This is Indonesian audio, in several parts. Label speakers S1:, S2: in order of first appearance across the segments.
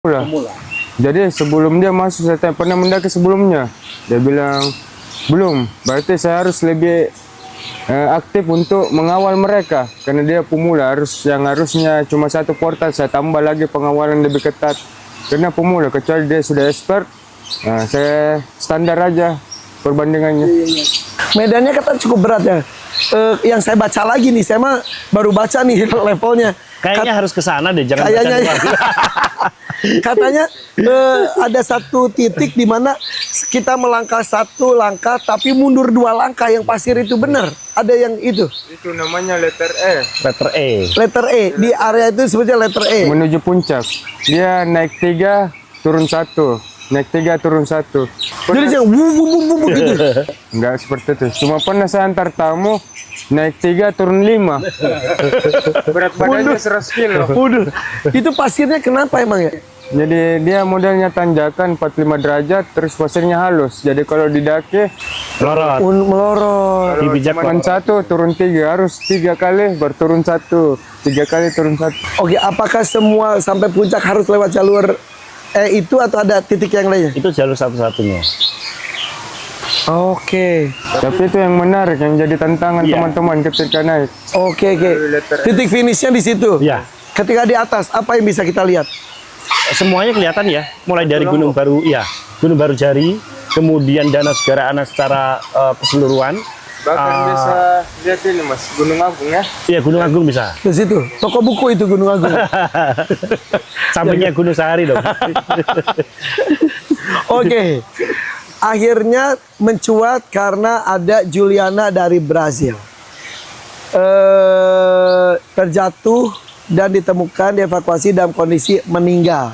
S1: pemula. Jadi sebelum dia masuk, saya tanya, pernah mendaki sebelumnya? Dia bilang, belum. Berarti saya harus lebih aktif untuk mengawal mereka. Karena dia pemula, yang harusnya cuma satu portal, saya tambah lagi pengawalan lebih ketat. Karena pemula, kecuali dia sudah expert, saya standar aja perbandingannya.
S2: Medannya kata cukup berat ya. Yang saya baca lagi nih, saya mah baru baca nih levelnya.
S3: Kayaknya harus ke sana deh, jangan
S2: kayaknya
S3: baca doang.
S2: katanya ada satu titik di mana kita melangkah satu langkah tapi mundur 2 langkah, yang pasir itu benar. Ada yang itu.
S1: Itu namanya letter E.
S3: Letter E.
S2: Letter E di area itu sebutnya letter E.
S1: Menuju puncak. Dia naik 3, turun 1. Naik 3, turun 1.
S2: Jadi yang bu gitu.
S1: Enggak seperti itu. Cuma pernah saya antar tamu, naik 3, turun 5. Berat badannya 100 kilo.
S2: Waduh. Itu pasirnya kenapa emang ya?
S1: Jadi dia modelnya tanjakan 45 derajat, terus pasirnya halus. Jadi kalau didaki,
S3: Lorot.
S2: Melorot.
S1: kalau
S3: Dibijak,
S1: cuma 1, turun 3. Harus 3 kali, baru turun 1. 3 kali, turun 1.
S2: Oke, apakah semua sampai puncak harus lewat jalur itu atau ada titik yang lainnya?
S3: Itu jalur satu-satunya.
S2: Oke.
S1: Tapi itu yang menarik, yang jadi tantangan teman-teman ketika naik.
S2: Oke. Titik finishnya di situ.
S3: Ya.
S2: Ketika di atas, apa yang bisa kita lihat?
S3: Semuanya kelihatan ya, mulai dari Gunung Baru, Gunung Baru Jari, kemudian Danau Segara Anak secara keseluruhan.
S1: Bahkan bisa lihat ini mas, Gunung Agung ya.
S3: Iya, Gunung Agung bisa.
S2: Di situ. Toko buku itu Gunung Agung.
S3: Sampingnya Gunung Sahari dong.
S2: Oke. Akhirnya mencuat karena ada Juliana dari Brazil. Terjatuh dan ditemukan dievakuasi dalam kondisi meninggal.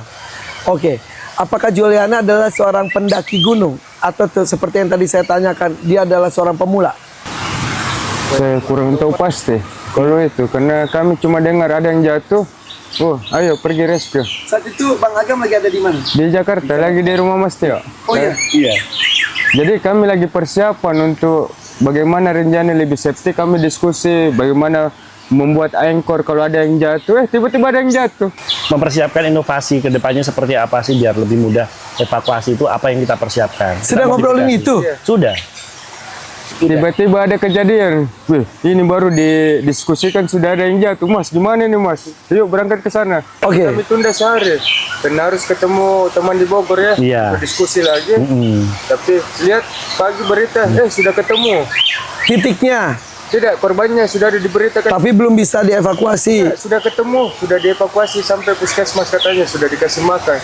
S2: Oke. Apakah Juliana adalah seorang pendaki gunung atau seperti yang tadi saya tanyakan, dia adalah seorang pemula?
S1: Saya kurang tahu pasti kalau itu, karena kami cuma dengar ada yang jatuh. Oh, ayo pergi rescue.
S2: Saat itu Bang Agam lagi ada di mana?
S1: Di Jakarta, lagi di rumah Mas Tio.
S2: Oh iya.
S3: Iya.
S1: Jadi kami lagi persiapan untuk bagaimana rencana lebih safety. Kami diskusi bagaimana membuat anchor kalau ada yang jatuh. Tiba-tiba ada yang jatuh.
S3: Mempersiapkan inovasi ke depannya seperti apa sih biar lebih mudah evakuasi itu, apa yang kita persiapkan.
S2: Sedang
S3: Kita
S2: ngobrolin
S3: modifikasi.
S2: itu?
S3: Sudah.
S1: Tiba-tiba ada kejadian. Wih, ini baru didiskusikan sudah ada yang jatuh. Mas, gimana nih mas? Yuk berangkat ke sana.
S2: Oke.
S1: Kami tunda sehari. Karena harus ketemu teman di Bogor ya.
S3: Iya.
S1: Berdiskusi lagi. Tapi lihat pagi berita, sudah ketemu.
S2: Titiknya,
S1: Tidak, korbannya sudah diberitakan.
S2: tapi belum bisa dievakuasi.
S1: Sudah ketemu, sudah dievakuasi sampai puskesmas katanya, sudah dikasih makan.